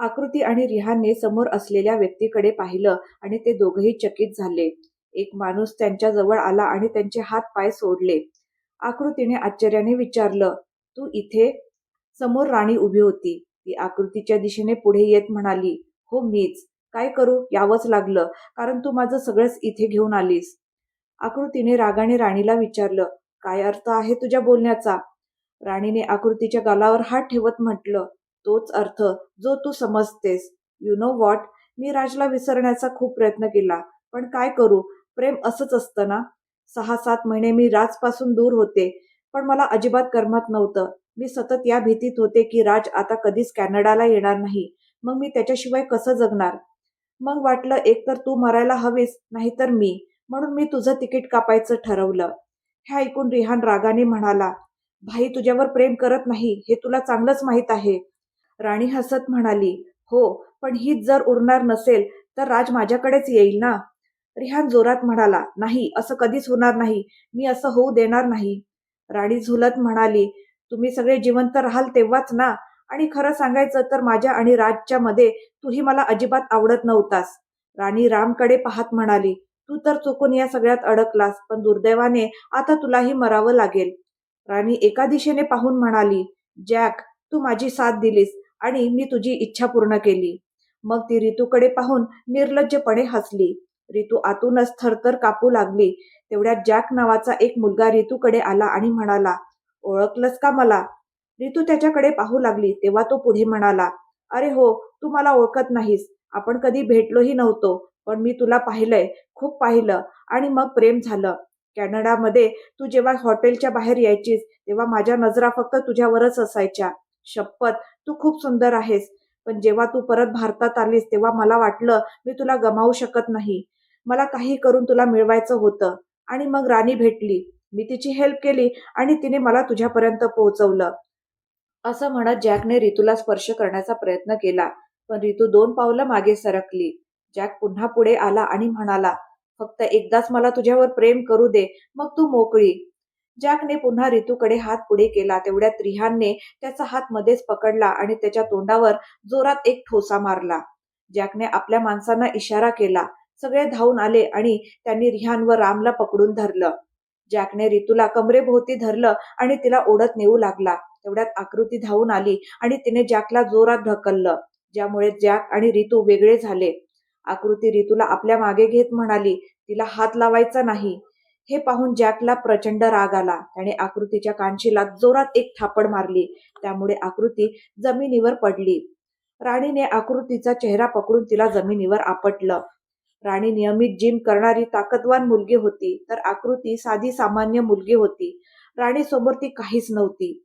आकृती आणि रिहानने समोर असलेल्या व्यक्तीकडे पाहिलं आणि ते दोघंही चकित झाले. एक माणूस त्यांच्या जवळ आला आणि त्यांचे हात पाय सोडले. आकृतीने आश्चर्याने विचारलं, "तू इथे?" समोर राणी उभी होती. ती आकृतीच्या दिशेने पुढे येत म्हणाली, "हो मीच. काय करू? यावंच लागलं, कारण तू माझं सगळंच इथे घेऊन आलीस." आकृतीने रागाने राणीला विचारलं, "काय अर्थ आहे तुझ्या बोलण्याचा?" राणीने आकृतीच्या गालावर हात ठेवत म्हटलं, "तोच अर्थ जो तू समजतेस. यू नो व्हॉट, मी राजला विसरण्याचा खूप प्रयत्न केला. पण काय करू? प्रेम असंच असतं ना. 6-7 महिने मी राजपासून दूर होते, पण मला अजिबात करमत नव्हतं. मी सतत या भीतीत होते की राज आता कधीच कॅनडाला येणार नाही. मग मी त्याच्याशिवाय कसं जगणार? मग वाटलं एकतर तू मरायला हवीस, नाहीतर मी. म्हणून मी तुझं तिकीट कापायचं ठरवलं." हे ऐकून रिहान रागाने म्हणाला, "भाई तुझ्यावर प्रेम करत नाही, हे तुला चांगलंच माहीत आहे." राणी हसत म्हणाली, "हो, पण हीच जर उरणार नसेल, तर राज माझ्याकडेच येईल ना." रिहान जोरात म्हणाला, "नाही, असं कधीच होणार नाही. मी असं होऊ देणार नाही." राणी झुलत म्हणाली, "तुम्ही सगळे जिवंत राहाल तेव्हाच ना. आणि खरं सांगायचं तर माझ्या आणि राजच्या मध्ये तूही मला अजिबात आवडत नव्हतास." राणी रामकडे पाहत म्हणाली, "तू तर चुकून या सगळ्यात अडकलास, पण दुर्दैवाने आता तुलाही मरावं लागेल." राणी एका दिशेने पाहून म्हणाली, "जॅक, तू माझी साथ दिलीस आणि मी तुझी इच्छा पूर्ण केली." मग ती रितूकडे पाहून निर्लज्जपणे हसली. रितू आतूनच थरथर कापू लागली. तेवढ्यात जॅक नावाचा एक मुलगा रितूकडे आला आणि म्हणाला, "ओळखलंस का मला?" रितू त्याच्याकडे पाहू लागली तेव्हा तो पुढे म्हणाला, "अरे हो, तू मला ओळखत नाहीस. आपण कधी भेटलोही नव्हतो. पण मी तुला पाहिलंय, खूप पाहिलं आणि मग प्रेम झालं. कॅनडामध्ये तू जेव्हा हॉटेलच्या बाहेर यायचीस तेव्हा माझ्या नजरा फक्त तुझ्यावरच असायच्या. शपथ, तू खूप सुंदर आहेस. पण जेव्हा तू परत भारतात आलीस तेव्हा मला वाटलं मी तुला गमावू शकत नाही. मला काही करून तुला मिळवायचं होतं. आणि मग राणी भेटली. मी तिची हेल्प केली आणि तिने मला तुझ्यापर्यंत पोहोचवलं." असं म्हणत जॅकने रितूला स्पर्श करण्याचा प्रयत्न केला, पण रितू 2 पावलं मागे सरकली. जॅक पुन्हा पुढे आला आणि म्हणाला, "फक्त एकदाच मला तुझ्यावर प्रेम करू दे, मग तू मोकळी." जॅकने पुन्हा रितूकडे हात पुढे केला तेवढ्यात रिहानने त्याचा हात मध्येच पकडला आणि त्याच्या तोंडावर जोरात एक ठोसा मारला. जॅकने आपल्या माणसांना इशारा केला. सगळे धावून आले आणि त्यांनी रिहान व रामला पकडून धरलं. जॅकने रितूला कमरेभोवती धरलं आणि तिला ओढत नेऊ लागला. तेवढ्यात आकृती धावून आली आणि तिने जॅकला जोरात ढकललं, ज्यामुळे जॅक आणि रितू वेगळे झाले. आकृती रितूला आपल्या मागे घेत म्हणाली, "तिला हात लावायचा नाही." हे पाहून जॅकला प्रचंड राग आला. त्याने आकृतीच्या कानशिलात जोरात एक थापड मारली. त्यामुळे आकृती जमिनीवर पडली. राणीने आकृतीचा चेहरा पकडून तिला जमिनीवर आपटलं. राणी नियमित जिम करणारी ताकदवान मुलगी होती, तर आकृती साधी सामान्य मुलगी होती. राणीसमोर ती काहीच नव्हती.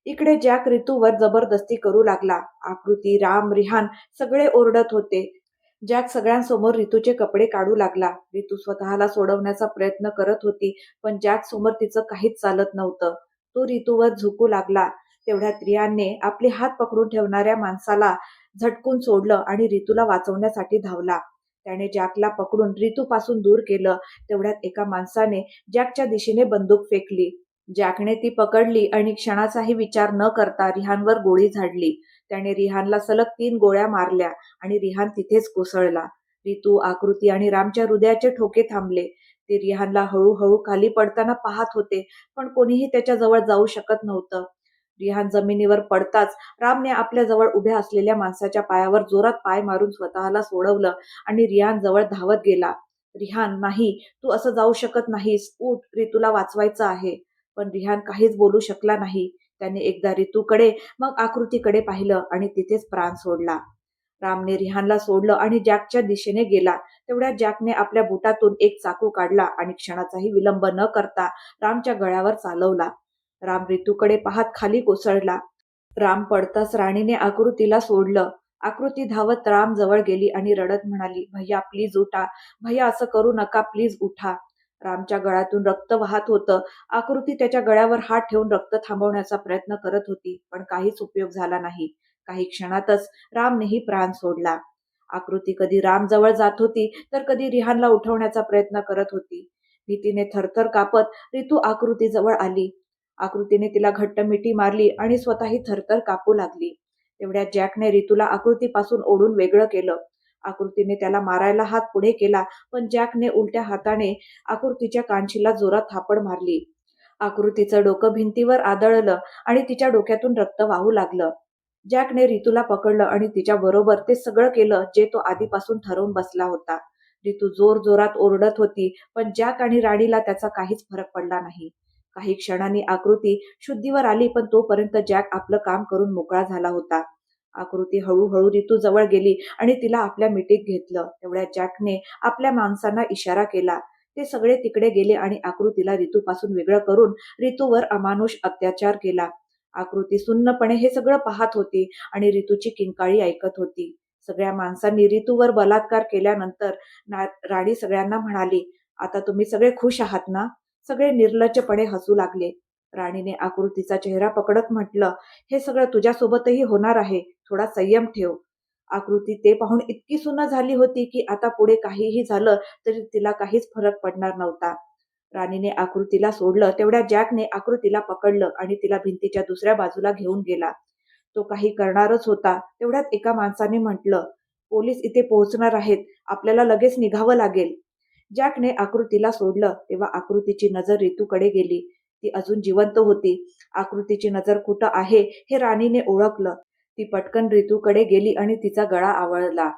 इकडे जॅक रितूवर जबरदस्ती करू लागला. आकृती, राम, रिहान सगळे ओरडत होते. जॅक सगळ्यांसमोर रितूचे कपडे काढू लागला. रितू स्वतःला सोडवण्याचा प्रयत्न करत होती, पण जॅक समोर तिचं काहीच चालत नव्हतं. तो रितूवर झुकू लागला. तेवढ्यात रियानने आपले हात पकडून ठेवणाऱ्या माणसाला झटकून सोडलं आणि रितूला वाचवण्यासाठी धावला. त्याने जॅकला पकडून रितूपासून दूर केलं. तेवढ्यात एका माणसाने जॅकच्या दिशेने बंदूक फेकली. जॅकने ती पकडली आणि क्षणाचाही विचार न करता रिहानवर गोळी झाडली. त्याने रिहानला सलग 3 गोळ्या मारल्या आणि रिहान तिथेच कोसळला. रितू, आकृती आणि रामच्या हृदयाचे ठोके थांबले. ते रिहानला हळूहळू खाली पडताना पाहत होते, पण कोणीही त्याच्या जवळ जाऊ शकत नव्हतं. रिहान जमिनीवर पडताच रामने आपल्या जवळ उभ्या असलेल्या माणसाच्या पायावर जोरात पाय मारून स्वतःला सोडवलं आणि रिहान जवळ धावत गेला. "रिहान, नाही, तू असं जाऊ शकत नाहीस. उठ, रितूला वाचवायचं आहे." पण रिहान काहीच बोलू शकला नाही. त्याने एकदा रितूकडे, मग आकृतीकडे पाहिलं आणि तिथेच प्राण सोडला. रामने रिहानला सोडलं आणि जॅकच्या दिशेने गेला. तेवढ्यात जॅकने आपल्या बुटातून एक चाकू काढला आणि क्षणाचाही विलंब न करता रामच्या गळ्यावर चालवला. राम रितूकडे पाहत खाली कोसळला. राम पडताच राणीने आकृतीला सोडलं. आकृती धावत राम जवळ गेली आणि रडत म्हणाली, "भैया प्लीज उठा. भैया असं करू नका, प्लीज उठा." रामच्या गळ्यातून रक्त वाहत होतं. आकृती त्याच्या गळ्यावर हात ठेवून रक्त थांबवण्याचा प्रयत्न करत होती, पण काहीच उपयोग झाला नाही. काही क्षणातच रामनेही प्राण सोडला. आकृती कधी राम जवळ जात होती, तर कधी रिहानला उठवण्याचा प्रयत्न करत होती. भीतीने थरथर कापत रितू आकृती जवळ आली. आकृतीने तिला घट्ट मिठी मारली आणि स्वतःही थरथर कापू लागली. तेवढ्यात जॅकने ऋतूला आकृतीपासून ओढून वेगळं केलं. आकृतीने त्याला मारायला हात पुढे केला, पण जॅकने उलट्या हाताने आकृतीच्या कानशिला जोरात थापड मारली. आकृतीचं डोकं भिंतीवर आदळलं आणि तिच्या डोक्यातून रक्त वाहू लागलं. जॅकने ऋतूला पकडलं आणि तिच्या बरोबर ते सगळं केलं जे तो आधीपासून ठरवून बसला होता. ऋतू जोर जोरात ओरडत होती, पण जॅक आणि राणीला त्याचा काहीच फरक पडला नाही. काही क्षणांनी आकृती शुद्धीवर आली, पण तोपर्यंत जॅक आपलं काम करून मोकळा झाला होता. आकृती हळूहळू ऋतू जवळ गेली आणि तिला आपल्या मिठीत घेतलं. तेवढ्या जॅकने आपल्या माणसांना इशारा केला. ते सगळे तिकडे गेले आणि आकृतीला ऋतूपासून वेगळं करून ऋतूवर अमानुष अत्याचार केला. आकृती सुन्नपणे हे सगळं पाहत होती आणि ऋतूची किंकाळी ऐकत होती. सगळ्या माणसांनी ऋतूवर बलात्कार केल्यानंतर राणी सगळ्यांना म्हणाली, आता तुम्ही सगळे खुश आहात ना? सगळे निर्लज्जपणे हसू लागले. राणीने आकृतीचा चेहरा पकडत म्हटलं, हे सगळं तुझ्यासोबतही होणार आहे. थोडा संयम ठेव. आकृती ते पाहून इतकी सुन्न झाली होती की आता पुढे काहीही झालं तरी तिला काहीच फरक पडणार नव्हता. राणीने आकृतीला सोडलं. तेवढ्या जॅकने आकृतीला पकडलं आणि तिला भिंतीच्या दुसऱ्या बाजूला घेऊन गेला. तो काही करणारच होता. तेवढ्यात एका माणसाने म्हटलं, पोलीस इथे पोहोचणार आहेत. आपल्याला लगेच निघावं लागेल. जॅकने आकृतीला सोडलं तेव्हा आकृतीची नजर ऋतूकडे गेली. ती अजून जिवंत होती. आकृतीची नजर कुठं आहे हे राणीने ओळखलं. ती पटकन ऋतूकडे गेली आणि तिचा गळा आवळला.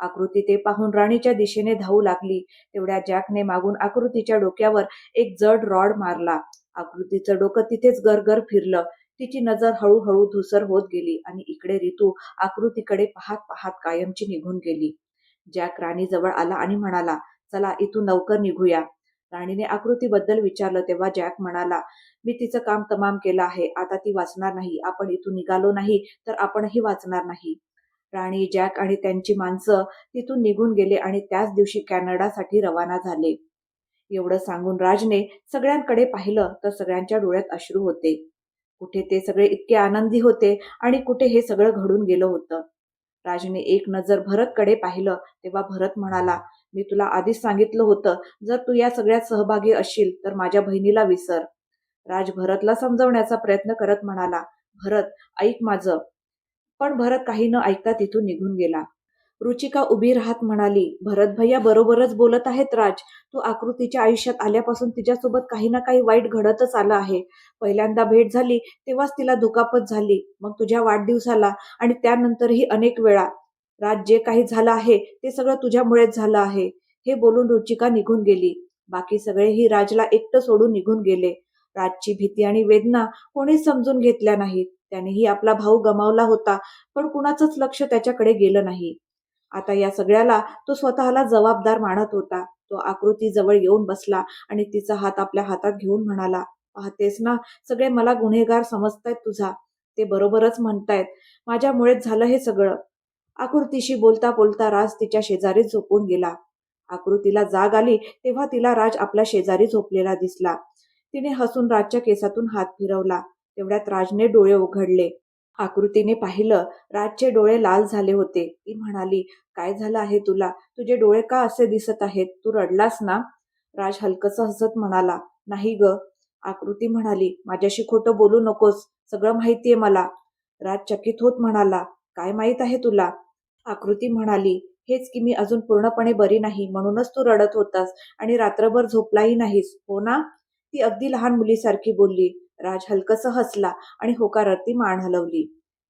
आकृती ते पाहून राणीच्या दिशेने धावू लागली. तेवढ्या जॅकने मागून आकृतीच्या डोक्यावर एक जड रॉड मारला. आकृतीचं डोकं तिथेच गरगर फिरलं. तिची नजर हळूहळू धुसर होत गेली आणि इकडे ऋतू आकृतीकडे पाहत पाहत कायमची निघून गेली. जॅक राणीजवळ आला आणि म्हणाला, चला इथून लवकर निघूया. राणीने आकृतीबद्दल विचारलं तेव्हा जॅक म्हणाला, मी तिचं काम तमाम केलं आहे. आता ती वाचणार नाही. आपण इथून निघालो नाही तर आपणही वाचणार नाही. राणी, जॅक आणि त्यांची माणसं तिथून निघून गेले आणि त्याच दिवशी कॅनडासाठी रवाना झाले. एवढं सांगून राजने सगळ्यांकडे पाहिलं तर सगळ्यांच्या डोळ्यात अश्रू होते. कुठे ते सगळे इतके आनंदी होते आणि कुठे हे सगळं घडून गेलं होतं. राजने एक नजर भरतकडे पाहिलं तेव्हा भरत म्हणाला, मी तुला आधीच सांगितलं होतं, जर तू या सगळ्यात सहभागी असशील तर माझ्या बहिणीला विसर. राज भरतला समजवण्याचा प्रयत्न करत म्हणाला, भरत ऐक माझं. पण भरत काही न ऐकता तिथून निघून गेला. रुचिका उभी राहत म्हणाली, भरत भैया बरोबरच बोलत आहेत राज. तू आकृतीच्या आयुष्यात आल्यापासून तिच्यासोबत काही ना काही वाईट घडतच आलं आहे. पहिल्यांदा भेट झाली तेव्हाच तिला दुखापत झाली, मग तुझ्या वाढदिवसाला आणि त्यानंतरही अनेक वेळा. राज, जे काही झालं आहे ते सगळं तुझ्यामुळेच झालं आहे. हे बोलून रुचिका निघून गेली. बाकी सगळेही राजला एकटं सोडून निघून गेले. राजची भीती आणि वेदना कोणीच समजून घेतल्या नाहीत. त्यानेही आपला भाऊ गमावला होता, पण कुणाचंच लक्ष त्याच्याकडे गेलं नाही. आता या सगळ्याला तो स्वतःला जबाबदार मानत होता. तो आकृती जवळ येऊन बसला आणि तिचा हात आपल्या हातात घेऊन म्हणाला, पाहतेस ना, सगळे मला गुन्हेगार समजतायत तुझा. ते बरोबरच म्हणतायत. माझ्यामुळेच झालं हे सगळं. आकृतीशी बोलता बोलता राज तिच्या शेजारी झोपून गेला. आकृतीला जाग आली तेव्हा तिला राज आपल्या शेजारी झोपलेला दिसला. तिने हसून राजच्या केसातून हात फिरवला. तेवढ्यात राजने डोळे उघडले. आकृतीने पाहिलं, राजचे डोळे लाल झाले होते. ती म्हणाली, काय झालं आहे तुला? तुझे डोळे का असे दिसत आहेत? तू रडलास ना? राज हलकसं हसत म्हणाला, नाही ग. आकृती म्हणाली, माझ्याशी खोटं बोलू नकोस. सगळं माहितीये मला. राज चकित होत म्हणाला, काय माहित आहे तुला? आकृती म्हणाली, हेच की मी अजून पूर्णपणे बरी नाही, म्हणूनच तू रडत होतास आणि रात्रभर झोपलाही नाहीस, हो ना? ती अगदी लहान मुलीसारखी बोलली. राज हलकसं हसला आणि होकारार्थी मान हलवली.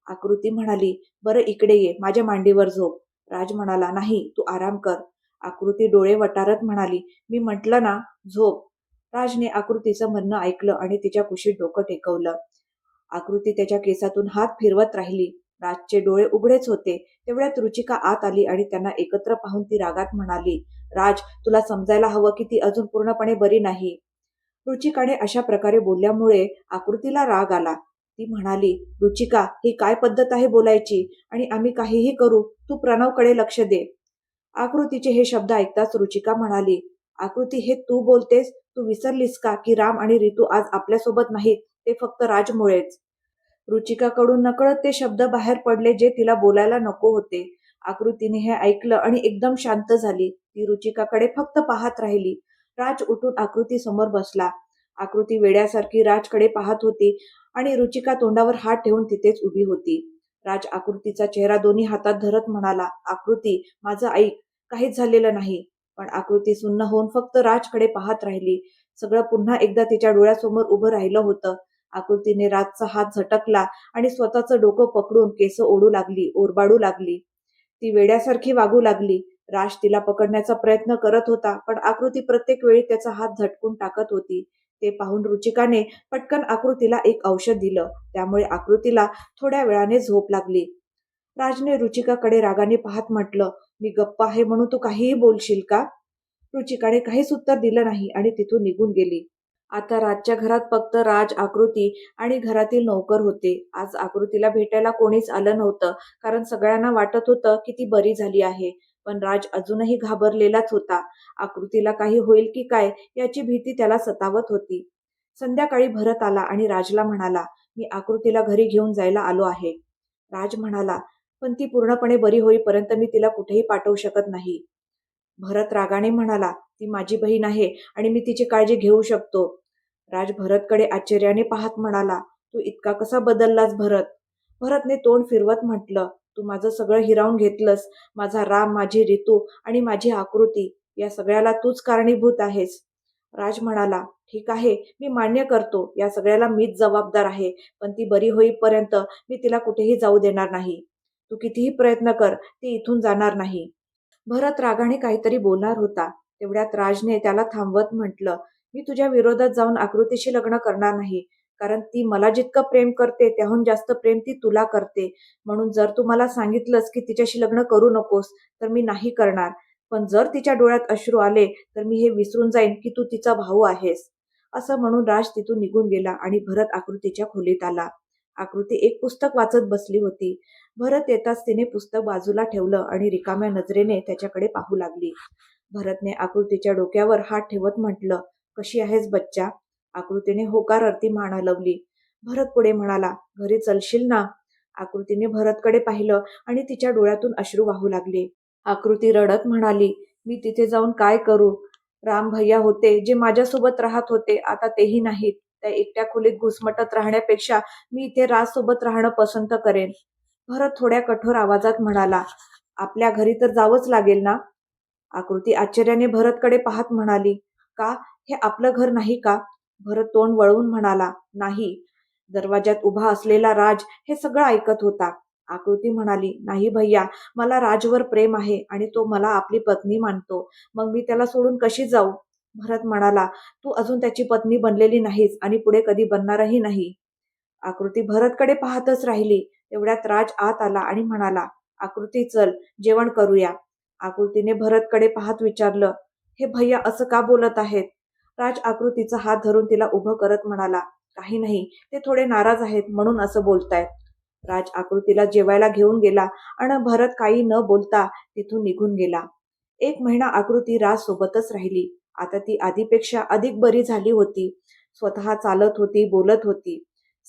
आकृती म्हणाली, बरं इकडे ये, माझ्या मांडीवर झोप. राज म्हणाला, नाही, तू आराम कर. आकृती डोळे वटारत म्हणाली, मी म्हटलं ना, झोप. राजने आकृतीचं म्हणणं ऐकलं आणि तिच्या कुशीत डोकं टेकवलं. आकृती त्याच्या केसातून हात फिरवत राहिली. राजचे डोळे उघडेच होते. तेवढ्यात रुचिका आत आली आणि त्यांना एकत्र पाहून ती रागात म्हणाली, राज, तुला समजायला हवं की ती अजून पूर्णपणे बरी नाही. रुचिकाने अशा प्रकारे बोलल्यामुळे आकृतीला राग आला. ती म्हणाली, रुचिका, ही काय पद्धत आहे बोलायची? आणि आम्ही काहीही करू, तू प्रणवकडे लक्ष दे. आकृतीचे हे शब्द ऐकताच रुचिका म्हणाली, आकृती, हे तू बोलतेस? तू विसरलीस का की राम आणि ऋतू आज आपल्यासोबत नाहीत, ते फक्त राजमुळेच. रुचिकाकडून नकळत ते शब्द बाहेर पडले जे तिला बोलायला नको होते. आकृतीने हे ऐकलं आणि एकदम शांत झाली. ती रुचिकाकडे फक्त पाहत राहिली. राज उठून आकृती समोर बसला. आकृती वेड्यासारखी राजकडे पाहत होती आणि रुचिका तोंडावर हात ठेवून तिथेच उभी होती. राज आकृतीचा चेहरा दोन्ही हातात धरत म्हणाला, आकृती, माझं ऐक, काहीच झालेलं नाही. पण आकृती सुन्न होऊन फक्त राजकडे पाहत राहिली. सगळं पुन्हा एकदा तिच्या डोळ्यासमोर उभं राहिलं होतं. आकृतीने राजचा हात झटकला आणि स्वतःचं डोकं पकडून केस ओढू लागली, ओरबाडू लागली. ती वेड्यासारखी वागू लागली. राज तिला पकडण्याचा प्रयत्न करत होता, पण आकृती प्रत्येक वेळी त्याचा हात झटकून टाकत होती. ते पाहून रुचिकाने पटकन आकृतीला एक औषध दिलं. त्यामुळे आकृतीला थोड्या वेळाने झोप लागली. राजने रुचिकाकडे रागाने पाहत म्हटलं, मी गप्प आहे म्हणून तू काहीही बोलशील का? रुचिकाने काहीच उत्तर दिलं नाही आणि तिथून निघून गेली. आता राजच्या घरात फक्त राज, आकृती आणि घरातील नोकर होते. आज आकृतीला भेटायला कोणीच आलं नव्हतं, कारण सगळ्यांना वाटत होतं की ती बरी झाली आहे. पण राज अजूनही घाबरलेलाच होता. आकृतीला काही होईल की काय याची भीती त्याला सतावत होती. संध्याकाळी भरत आला आणि राजला म्हणाला, मी आकृतीला घरी घेऊन जायला आलो आहे. राज म्हणाला, पण ती पूर्णपणे बरी होईपर्यंत मी तिला कुठेही पाठवू शकत नाही. भरत रागाने म्हणाला, ती माझी बहीण आहे आणि मी तिची काळजी घेऊ शकतो. राज भरतकडे आश्चर्याने पाहत म्हणाला, तू इतका कसा बदललास भरत? भरतने तोंड फिरवत म्हटलं, तू माझं सगळं हिरावून घेतलंस. माझा राम, माझी ऋतू आणि माझी आकृती, या सगळ्याला तूच कारणीभूत आहेस. राज म्हणाला, ठीक आहे, मी मान्य करतो, या सगळ्याला मीच जबाबदार आहे, पण ती बरी होईपर्यंत मी तिला कुठेही जाऊ देणार नाही. तू कितीही प्रयत्न कर, ती इथून जाणार नाही. भरत रागाने काहीतरी बोलणार होता. तेवढ्यात राजने त्याला थांबवत म्हटलं, मी तुझ्या विरोधात जाऊन आकृतीशी लग्न करणार नाही. कारण ती मला जितकं प्रेम करते त्याहून जास्त प्रेम ती तुला करते. म्हणून जर तू मला सांगितलंस की तिच्याशी लग्न करू नकोस, तर मी नाही करणार. पण जर तिच्या डोळ्यात अश्रू आले तर मी हे विसरून जाईन की तू तिचा भाऊ आहेस. असं म्हणून राज तिथून निघून गेला आणि भरत आकृतीच्या खोलीत आला. आकृती एक पुस्तक वाचत बसली होती. भरत येताच तिने पुस्तक बाजूला ठेवलं आणि रिकाम्या नजरेने त्याच्याकडे पाहू लागली. भरतने आकृतीच्या डोक्यावर हात ठेवत म्हटलं, कशी आहेस बच्चा? आकृतीने होकारार्थी मान हलवली. भरत पुढे म्हणाला, घरी चलशील ना? आकृतीने भरतकडे पाहिलं आणि तिच्या डोळ्यातून अश्रू वाहू लागले. आकृती रडत म्हणाली, मी तिथे जाऊन काय करू? राम भैया होते जे माझ्यासोबत राहत होते, आता तेही नाहीत. त्या एकट्या खोलीत घुसमटत राहण्यापेक्षा मी इथे राजसोबत राहणं पसंत करेन. भरत थोड्या कठोर आवाजात म्हणाला, आपल्या घरी तर जावंच लागेल ना? आकृती आश्चर्याने भरतकडे पाहत म्हणाली, का? हे आपलं घर नाही का? भरत तोंड वळवून म्हणाला, नाही. दरवाजात उभा असलेला राज हे सगळं ऐकत होता. आकृती म्हणाली, नाही भैया, मला राजवर प्रेम आहे आणि तो मला आपली पत्नी मानतो. मग मी त्याला सोडून कशी जाऊ? भरत म्हणाला, तू अजून त्याची पत्नी बनलेली नाहीस आणि पुढे कधी बनणारही नाही. आकृती भरतकडे पाहतच राहिली. तेवढ्यात राज आत आला आणि म्हणाला, आकृती चल, जेवण करूया. आकृतीने भरतकडे पाहत विचारलं, हे भैया असं का बोलत आहेत? राज आकृतीचा हात धरून तिला उभं करत म्हणाला, काही नाही, ते थोडे नाराज आहेत म्हणून असं बोलतायत. राज आकृतीला जेवायला घेऊन गेला आणि भरत काही न बोलता तिथून निघून गेला. 1 महिना आकृती राज सोबतच राहिली. आता ती आधीपेक्षा अधिक बरी झाली होती. स्वतः चालत होती, बोलत होती.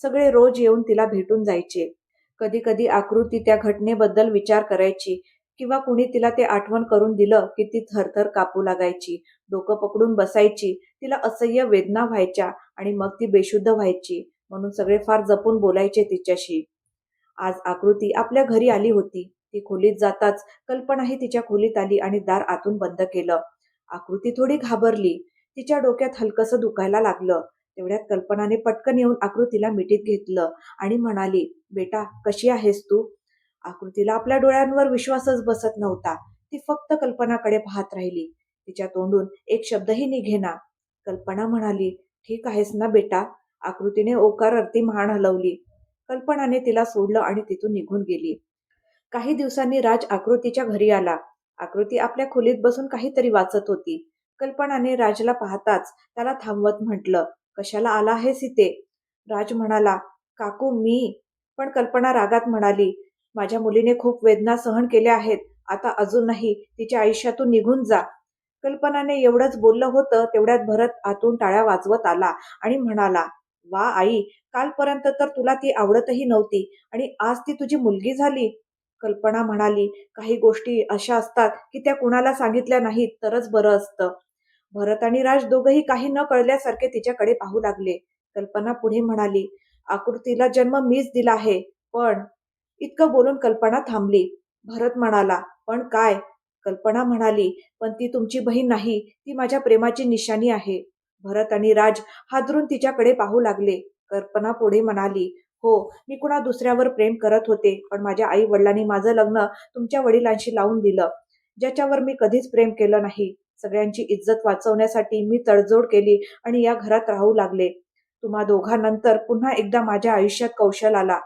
सगळे रोज येऊन तिला भेटून जायचे. कधी कधी आकृती त्या घटनेबद्दल विचार करायची किंवा कुणी तिला ते आठवण करून दिलं की ती थरथर कापू लागायची, डोकं पकडून बसायची. तिला असह्य वेदना व्हायच्या आणि मग ती बेशुद्ध व्हायची. म्हणून सगळे फार जपून बोलायचे तिच्याशी. आज आकृती आपल्या घरी आली होती. ती खोलीत जाताच कल्पनाही तिच्या खोलीत आली आणि दार आतून बंद केलं. आकृती थोडी घाबरली. तिच्या डोक्यात हलकसं दुखायला लागलं. तेवढ्यात कल्पनाने पटकन येऊन आकृतीला मिठीत घेतलं आणि म्हणाली, बेटा, कशी आहेस तू? आकृतीला आपल्या डोळ्यांवर विश्वासच बसत नव्हता. ती फक्त कल्पनाकडे पाहत राहिली. तिच्या तोंडून एक शब्दही निघेना. कल्पना म्हणाली, ठीक आहेस ना बेटा? आकृतीने ओकारार्थी मान हलवली. कल्पनाने तिला सोडलं आणि तिथून निघून गेली. काही दिवसांनी राज आकृतीच्या घरी आला. आकृती आपल्या खोलीत बसून काहीतरी वाचत होती. कल्पनाने राजला पाहताच त्याला थांबवत म्हटलं, कशाला आला आहेस इथे? राज म्हणाला, काकू मी. पण कल्पना रागात म्हणाली, माझ्या मुलीने खूप वेदना सहन केल्या आहेत. आता अजून नाही, तिच्या आयुष्यातून निघून जा. कल्पनाने एवढंच बोललं होतं तेवढ्यात भरत आतून टाळ्या वाजवत आला आणि म्हणाला, वा आई, कालपर्यंत तर तुला ती आवडतही नव्हती आणि आज ती तुझी मुलगी झाली. कल्पना म्हणाली, काही गोष्टी अशा असतात की त्या कुणाला सांगितल्या नाहीत तरच बरं असतं. भरत आणि राज दोघंही काही न कळल्यासारखे तिच्याकडे पाहू लागले. कल्पना पुढे म्हणाली, आकृतीला जन्म मीच दिला आहे, पण इतकं बोलून कल्पना थांबली. भरत म्हणाला, पण काय? कल्पना म्हणाली, पण ती तुमची बहीण नाही, ती माझ्या प्रेमाची निशाणी आहे. भरत आणि राज हादरून तिच्याकडे पाहू लागले. कल्पना पुढे म्हणाली, हो, मी कुणा दुसऱ्यावर प्रेम करत होते, पण माझ्या आई वडिलांनी माझं लग्न तुमच्या वडिलांशी लावून दिलं, ज्याच्यावर मी कधीच प्रेम केलं नाही. सगळ्यांची इज्जत वाचवण्यासाठी मी तडजोड केली आणि या घरात राहू लागले. तुम्हा दोघांनंतर पुन्हा एकदा माझ्या आयुष्यात कौशल आला.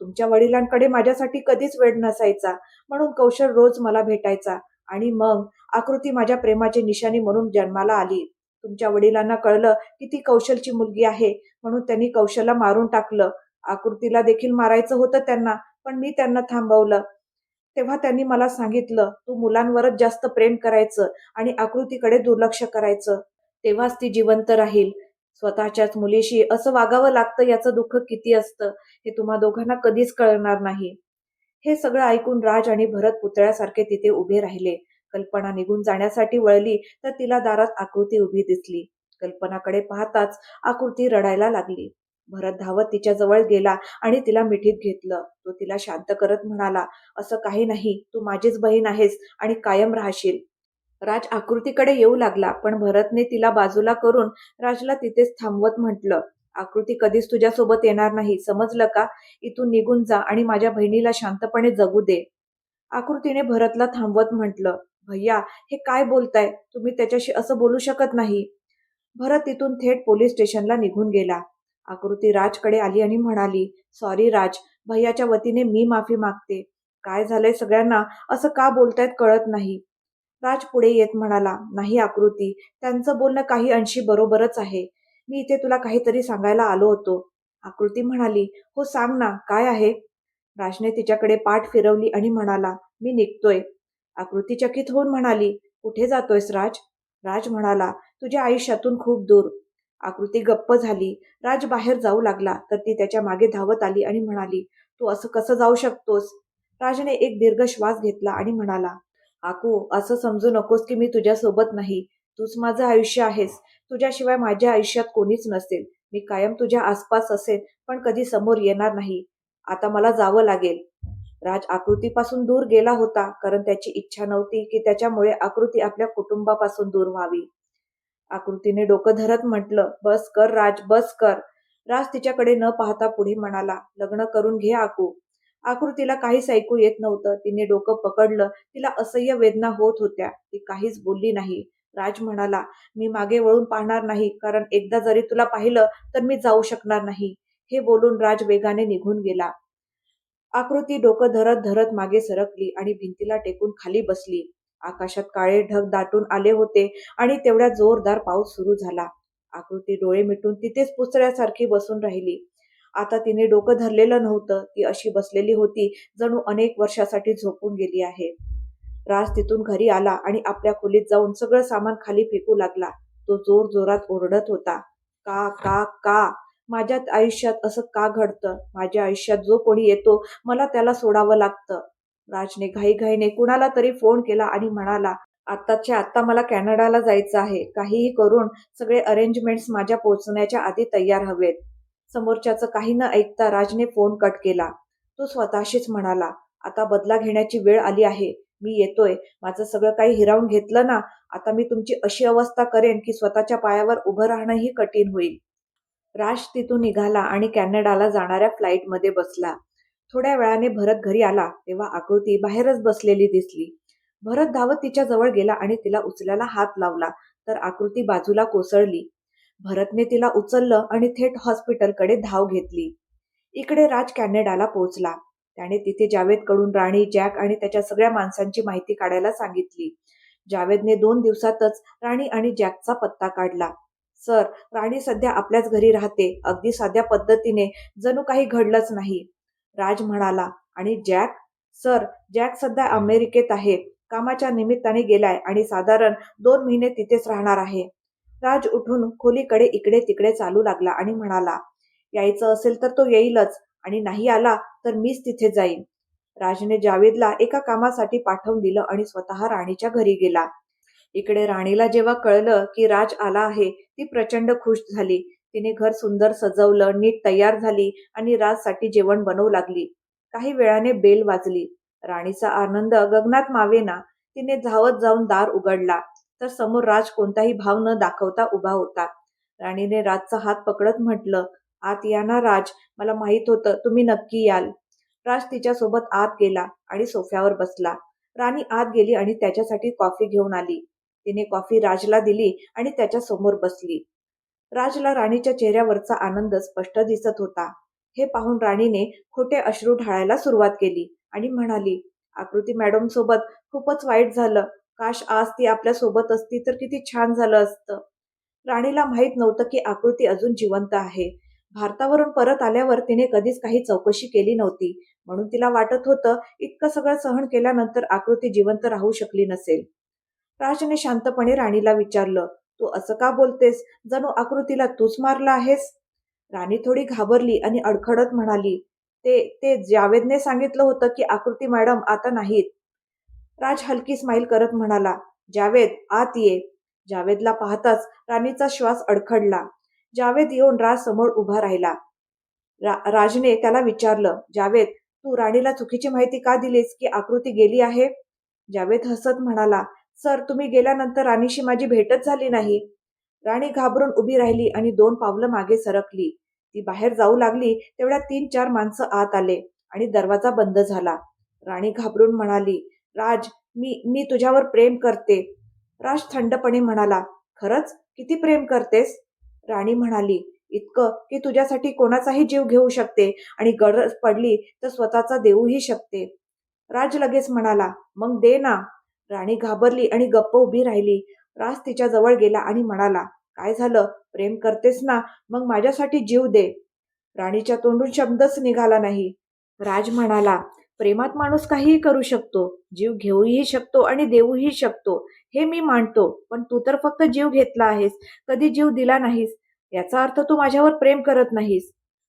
तुमच्या वडिलांकडे माझ्यासाठी कधीच वेळ नसायचा, म्हणून कौशल रोज मला भेटायचा आणि मग आकृती माझ्या प्रेमाची निशाणी म्हणून जन्माला आली. तुमच्या वडिलांना कळलं की ती कौशलची मुलगी आहे, म्हणून त्यांनी कौशलला मारून टाकलं. आकृतीला देखील मारायचं होतं त्यांना, पण मी त्यांना थांबवलं. तेव्हा त्यांनी मला सांगितलं, तू मुलांवरच जास्त प्रेम करायचं आणि आकृतीकडे दुर्लक्ष करायचं. तेव्हाच ती जिवंत राहील. स्वतःच्याच मुलीशी असं वागावं लागतं याचं दुःख किती असतं, हे तुम्हा दोघांना कधीच कळणार नाही. हे सगळं ऐकून राज आणि भरत पुतळ्यासारखे तिथे उभे राहिले. कल्पना निघून जाण्यासाठी वळली तर तिला दारात आकृती उभी दिसली. कल्पनाकडे पाहताच आकृती रडायला लागली. भरत धावत तिच्या जवळ गेला आणि तिला मिठीत घेतलं. तो तिला शांत करत म्हणाला, असं काही नाही, तू माझीच बहीण आहेस आणि कायम राहशील. राज आकृतीकडे येऊ लागला, पण भरतने तिला बाजूला करून राजला तिथेच थांबवत म्हटलं, आकृती कधीच तुझ्यासोबत येणार नाही, समजलं का? इथून निघून जा आणि माझ्या बहिणीला शांतपणे जगू दे. आकृतीने भरतला थांबवत म्हटलं, भैया, हे काय बोलताय? तुम्ही त्याच्याशी असं बोलू शकत नाही. भरत तिथून थेट पोलीस स्टेशनला निघून गेला. आकृती राजकडे आली आणि म्हणाली, सॉरी राज, भैयाच्या वतीने मी माफी मागते. काय झालंय सगळ्यांना असं का बोलतायत कळत नाही. राज पुढे येत म्हणाला, नाही आकृती, त्यांचं बोलणं काही अंशी बरोबरच आहे. मी इथे तुला काहीतरी सांगायला आलो होतो. आकृती म्हणाली, हो सांग ना, काय आहे? राजने तिच्याकडे पाठ फिरवली आणि म्हणाला, मी निघतोय. आकृती चकित होऊन म्हणाली, कुठे जातोयस राज? राज म्हणाला, तुझ्या आयुष्यातून खूप दूर. आकृती गप्प झाली. राज बाहेर जाऊ लागला तर ती त्याच्या मागे धावत आली आणि म्हणाली, तू असं कसं जाऊ शकतोस? राजने एक दीर्घ श्वास घेतला आणि म्हणाला, आकू, असं समजू नकोस की मी तुझ्यासोबत नाही. तूच माझं आयुष्य आहेस. तुझ्याशिवाय माझ्या आयुष्यात कोणीच नसेल. मी कायम तुझ्या आसपास असेल, पण कधी समोर येणार नाही. आता मला जावं लागेल. राज आकृतीपासून दूर गेला होता, कारण त्याची इच्छा नव्हती की त्याच्यामुळे आकृती आपल्या कुटुंबापासून दूर व्हावी. आकृतीने डोकं धरत म्हटलं, बस कर राज, बस कर. राज तिच्याकडे न पाहता पुढे म्हणाला, लग्न करून घे आकू. आकृतीला काहीच ऐकू येत नव्हतं. तिने डोकं पकडलं. तिला असह्य वेदना होत होत्या. ती काहीच बोलली नाही. राज म्हणाला, मी मागे वळून पाहणार नाही, कारण एकदा जरी तुला पाहिलं तर मी जाऊ शकणार नाही. हे बोलून राज वेगाने निघून गेला. आकृती डोकं धरत धरत मागे सरकली आणि भिंतीला टेकून खाली बसली. आकाशात काळे ढग दाटून आले होते आणि तेवढ्यात जोरदार पाऊस सुरू झाला. आकृती डोळे मिटून तिथेच पुसळ्यासारखी बसून राहिली. आता तिने डोकं धरलेलं नव्हतं. ती अशी बसलेली होती जणू अनेक वर्षासाठी झोपून गेली आहे. राज तिथून घरी आला आणि आपल्या खोलीत जाऊन सगळं सामान खाली फेकू लागला. तो जोर जोरात ओरडत होता, का का का? माझ्या आयुष्यात असं का घडतं? माझ्या आयुष्यात जो कोणी येतो मला त्याला सोडावं लागतं. राजने घाईघाईने कुणाला तरी फोन केला आणि म्हणाला, आत्ताच्या आत्ता मला कॅनडाला जायचं आहे. काहीही करून सगळे अरेंजमेंट्स माझ्या पोहोचण्याच्या आधी तयार हवेत. समोरच्याचं काही न ऐकता राजने फोन कट केला. तो स्वतःशीच म्हणाला, आता बदला घेण्याची वेळ आली आहे. मी येतोय. माझं सगळं काही हिरावून घेतलं ना, आता मी तुमची अशी अवस्था करेन की स्वतःच्या पायावर उभं राहणंही कठीण होईल. राज तिथून निघाला आणि कॅनडाला जाणाऱ्या फ्लाईटमध्ये बसला. थोड्या वेळाने भरत घरी आला तेव्हा आकृती बाहेरच बसलेली दिसली. भरत धावत तिच्या जवळ गेला आणि तिला उचलायला हात लावला, तर आकृती बाजूला कोसळली. भरतने तिला उचललं आणि थेट हॉस्पिटलकडे धाव घेतली. इकडे राज कॅनडाला पोहोचला. त्याने तिथे जावेदकडून राणी, जॅक आणि त्याच्या सगळ्या माणसांची माहिती काढायला सांगितली. जावेदने 2 दिवसातच राणी आणि जॅकचा पत्ता काढला. सर, राणी सध्या आपल्याच घरी राहते, अगदी साध्या पद्धतीने, जणू काही घडलंच नाही. राज म्हणाला, आणि जॅक? सर, जॅक सध्या अमेरिकेत आहे. कामाच्या निमित्ताने गेलाय आणि साधारण 2 महिने तिथेच राहणार आहे. राज उठून खोलीकडे इकडे तिकडे चालू लागला आणि म्हणाला, यायचं असेल तर तो येईलच आणि नाही आला तर मीच तिथे जाईन. राजने जावेदला एका कामासाठी पाठवून दिलं आणि स्वतः राणीच्या घरी गेला. इकडे राणीला जेव्हा कळलं की राज आला आहे, ती प्रचंड खुश झाली. तिने घर सुंदर सजवलं, नीट तयार झाली आणि राजसाठी जेवण बनवू लागली. काही वेळाने बेल वाजली. राणीचा आनंद गगनात मावेना. तिने धावत जाऊन दार उघडला, तर समोर राज कोणताही भाव न दाखवता उभा होता. राणीने राजचा हात पकडत म्हटलं, "आत या ना राज, मला माहित होतं तुम्ही नक्की याल." राज तिच्यासोबत आत गेला आणि सोफ्यावर बसला. राणी आत गेली आणि त्याच्यासाठी कॉफी घेऊन आली. तिने कॉफी राजला दिली आणि त्याच्या समोर बसली. राजला राणीच्या चेहऱ्यावरचा आनंद स्पष्ट दिसत होता. हे पाहून राणीने खोटे अश्रू ढाळायला सुरुवात केली आणि म्हणाली, "आकृती मॅडम सोबत खूपच वाईट झालं. काश आज ती आपल्या सोबत असती तर किती छान झालं असतं." राणीला माहित नव्हतं की आकृती अजून जिवंत आहे. भारतावरून परत आल्यावर तिने कधीच काही चौकशी केली नव्हती, म्हणून तिला वाटत होतं इतकं सगळं सहन केल्यानंतर आकृती जिवंत राहू शकली नसेल. राजने शांतपणे राणीला विचारलं, "तू असं का बोलतेस? जणू आकृतीला तूच मारलं आहेस?" राणी थोडी घाबरली आणि अडखडत म्हणाली, "ते ते जावेदने सांगितलं होतं की आकृती मॅडम आता नाहीत." राज हलकी स्माईल करत म्हणाला, "जावेद, आत ये." जावेदला पाहताच राणीचा श्वास अडखडला. जावेद येऊन राज समोर उभा राहिला. राजने त्याला विचारलं, "जावेद, तू राणीला चुकीची माहिती का दिलीस की आकृती गेली आहे?" जावेद हसत म्हणाला, "सर, तुम्ही गेल्यानंतर राणीशी माझी भेटच झाली नाही." राणी घाबरून उभी राहिली आणि 2 पावलं मागे सरकली. ती बाहेर जाऊ लागली तेवढ्यात 3-4 माणसं आत आले आणि दरवाजा बंद झाला. राणी घाबरून म्हणाली, "राज, मी मी तुझ्यावर प्रेम करते." राज थंडपणे म्हणाला, "खरंच? किती प्रेम करतेस?" राणी म्हणाली, "इतकं की तुझ्यासाठी कोणाचाही जीव घेऊ शकते आणि गरज पडली तर स्वतःचा देऊही शकते." राज लगेच म्हणाला, "मग दे ना." राणी घाबरली आणि गप्प उभी राहिली. राज तिच्या जवळ गेला आणि म्हणाला, "काय झालं? प्रेम करतेस ना? मग माझ्यासाठी जीव दे." राणीच्या तोंडून शब्दच निघाला नाही. राज म्हणाला, "प्रेमात माणूस काहीही करू शकतो. जीव घेऊही शकतो आणि देऊही शकतो. हे मी मानतो. पण तू तर फक्त जीव घेतला आहेस. कधी जीव दिला नाहीस. याचा अर्थ तू माझ्यावर प्रेम करत नाहीस."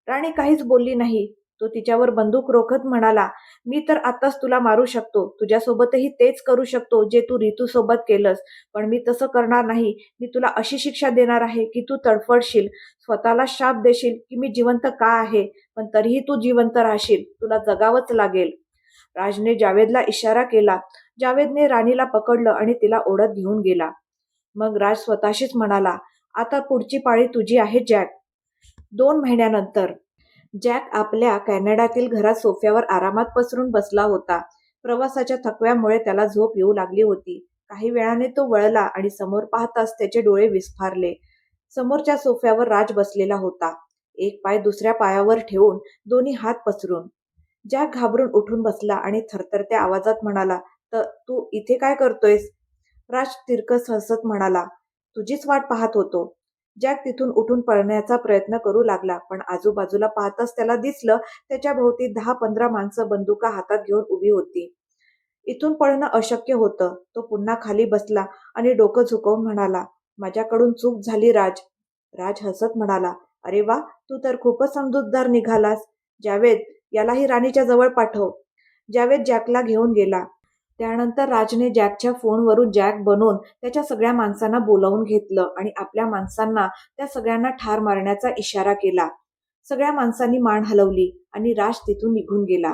राणी काहीच बोलली नाही. तो तिच्यावर बंदूक रोखत म्हणाला, "मी तर आत्ताच तुला मारू शकतो. तुझ्यासोबतही तेच करू शकतो जे तू रितूसोबत केलंस. पण मी तसं करणार नाही. मी तुला अशी शिक्षा देणार आहे की तू तडफडशील. स्वतःला शाप देशील की मी जिवंत का आहे, पण तरीही तू जिवंत राहशील. तुला जगावंच लागेल." राजने जावेदला इशारा केला. जावेदने राणीला पकडलं आणि तिला ओढत घेऊन गेला. मग राज स्वतःशीच म्हणाला, "आता पुढची पाळी तुझी आहे जॅक." 2 महिन्यानंतर जॅक आपल्या कॅनडातील घरात सोफ्यावर आरामात पसरून बसला होता. प्रवासाच्या थकव्यामुळे त्याला झोप येऊ लागली होती. काही वेळाने तो वळला आणि समोर पाहताच त्याचे डोळे विस्फारले. समोरच्या सोफ्यावर राज बसलेला होता, एक पाय दुसऱ्या पायावर ठेवून, दोन्ही हात पसरून. जॅक घाबरून उठून बसला आणि थरथरत्या आवाजात म्हणाला, तू इथे काय करतोयस?" राज तिरकस हसत म्हणाला, "तुझीच वाट पाहत होतो." जॅक तिथून उठून पळण्याचा प्रयत्न करू लागला, पण आजूबाजूला पाहताच त्याला दिसलं त्याच्या भोवती 10-15 माणसं बंदुका हातात घेऊन उभी होती. इथून पळणं अशक्य होतं. तो पुन्हा खाली बसला आणि डोकं झुकवून म्हणाला, "माझ्याकडून चूक झाली राज." राज हसत म्हणाला, "अरे वा, तू तर खूपच समजूतदार निघालास. जावेद, यालाही राणीच्या जवळ पाठव." जावेद जॅकला घेऊन गेला. त्यानंतर राजने जॅकच्या फोनवरून जॅक बनवून त्याच्या सगळ्या माणसांना बोलावून घेतलं आणि आपल्या माणसांना त्या सगळ्यांना ठार मारण्याचा इशारा केला. सगळ्या माणसांनी मान हलवली आणि राज तिथून निघून गेला.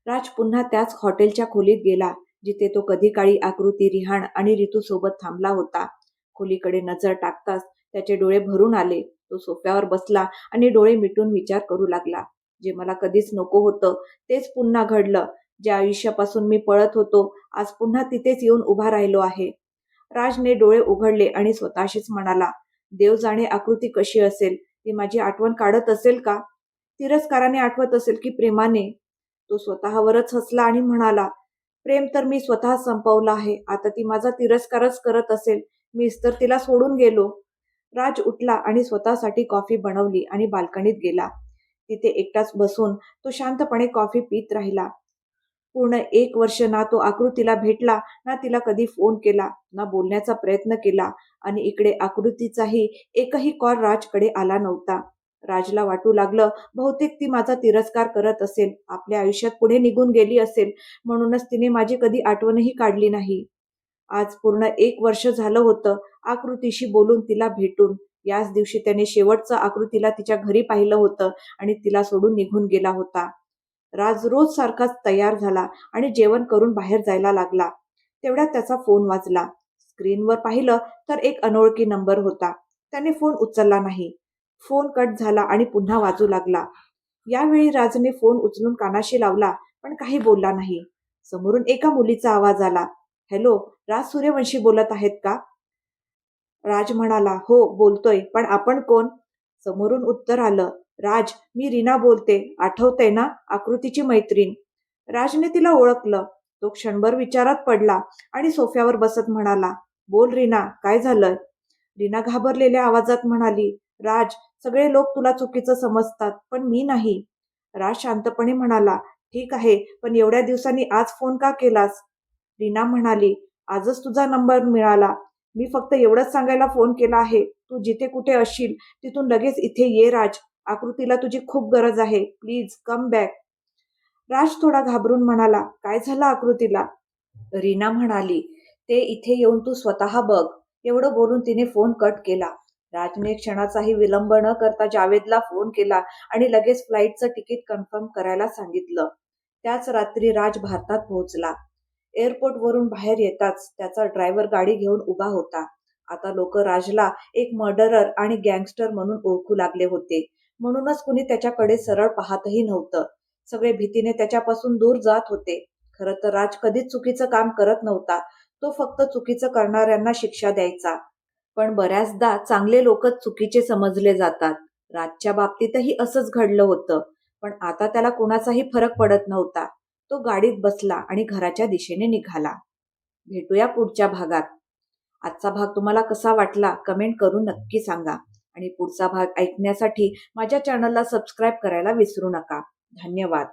राज पुन्हा त्याच हॉटेलच्या खोलीत गेला, जिथे तो कधी काळी आकृती, रिहाण आणि रितूसोबत थांबला होता. खोलीकडे नजर टाकताच त्याचे डोळे भरून आले. तो सोफ्यावर बसला आणि डोळे मिटून विचार करू लागला, "जे मला कधीच नको होतं तेच पुन्हा घडलं. ज्या आयुष्यापासून मी पळत होतो, आज पुन्हा तिथेच येऊन उभा राहिलो आहे." राजने डोळे उघडले आणि स्वतःशीच म्हणाला, "देव जाणे आकृती कशी असेल. ती माझी आठवण काढत असेल का? तिरस्काराने आठवत असेल की प्रेमाने?" तो स्वतःवरच हसला आणि म्हणाला, "प्रेम तर मी स्वतः संपवलं आहे. आता ती माझा तिरस्कारच करत असेल. मीच तर तिला सोडून गेलो." राज उठला आणि स्वतःसाठी कॉफी बनवली आणि बाल्कनीत गेला. तिथे एकटाच बसून तो शांतपणे कॉफी पीत राहिला. पूर्ण 1 वर्ष ना तो आकृतीला भेटला, ना तिला कधी फोन केला, ना बोलण्याचा प्रयत्न केला आणि इकडे आकृतीचाही एकही कॉल राजकडे आला नव्हता. राजला वाटू लागलं, बहुतेक ती माझा तिरस्कार करत असेल, आपल्या आयुष्यात पुढे निघून गेली असेल, म्हणूनच तिने माझी कधी आठवणही काढली नाही. आज पूर्ण 1 वर्ष झालं होतं आकृतीशी बोलून, तिला भेटून. याच दिवशी त्याने शेवटचं आकृतीला तिच्या घरी पाहिलं होतं आणि तिला सोडून निघून गेला होता. राज रोज सारखाच तयार झाला आणि जेवण करून बाहेर जायला लागला. तेवढ्यात त्याचा फोन वाजला. स्क्रीनवर पाहिलं तर एक अनोळखी नंबर होता. त्याने फोन उचलला नाही. फोन कट झाला आणि पुन्हा वाजू लागला. यावेळी राजने फोन उचलून कानाशी लावला, पण काही बोलला नाही. समोरून एका मुलीचा आवाज आला. हॅलो, राज सूर्यवंशी बोलत आहेत का? राज म्हणाला, हो बोलतोय, पण आपण कोण? समोरून उत्तर आलं, राज, मी रीना बोलते. आठवतंय ना, आकृतीची मैत्रीण. राजने तिला ओळखलं. तो क्षणभर विचारात पडला आणि सोफ्यावर बसत म्हणाला, बोल रीना, काय झालं? रीना घाबरलेल्या आवाजात म्हणाली, राज, सगळे लोक तुला चुकीचं समजतात, पण मी नाही. राज शांतपणे म्हणाला, ठीक आहे, पण एवढ्या दिवसांनी आज फोन का केलास? रीना म्हणाली, आजच तुझा नंबर मिळाला. मी फक्त एवढंच सांगायला फोन केला आहे. तू जिथे कुठे असशील तिथून लगेच इथे ये राज. आकृतीला तुझी खूप गरज आहे. Please come back. राज थोडा घाबरून म्हणाला, काय झालं आकृतीला? रीना म्हणाली, ते इथे येऊन तू स्वतः बघ. एवढं बोलून तिने फोन कट केला. राजने क्षणाचाही विलंब न करता जावेदला फोन केला आणि लगेच फ्लाईटचं तिकीट कन्फर्म करायला सांगितलं. त्याच रात्री राज भारतात पोहोचला. एअरपोर्टवरून बाहेर येताच त्याचा ड्रायव्हर गाडी घेऊन उभा होता. आता लोक राजला एक मर्डरर आणि गँगस्टर म्हणून ओळखू लागले होते. म्हणूनच कुणी त्याच्याकडे सरळ पाहतही नव्हतं. सगळे भीतीने त्याच्यापासून दूर जात होते. खरं तर राज कधीच चुकीचं काम करत नव्हता. तो फक्त चुकीचं करणाऱ्यांना शिक्षा द्यायचा. पण बऱ्याचदा चांगले लोकच चुकीचे समजले जातात. राजच्या बाबतीतही असंच घडलं होतं. पण आता त्याला कुणाचाही फरक पडत नव्हता. तो गाडीत बसला आणि घराच्या दिशेने निघाला. भेटूया पुढच्या भागात. आजचा भाग तुम्हाला कसा वाटला कमेंट करून नक्की सांगा. आणि पुढचा भाग ऐकण्यासाठी माझ्या चॅनलला सबस्क्राईब करायला विसरू नका. धन्यवाद.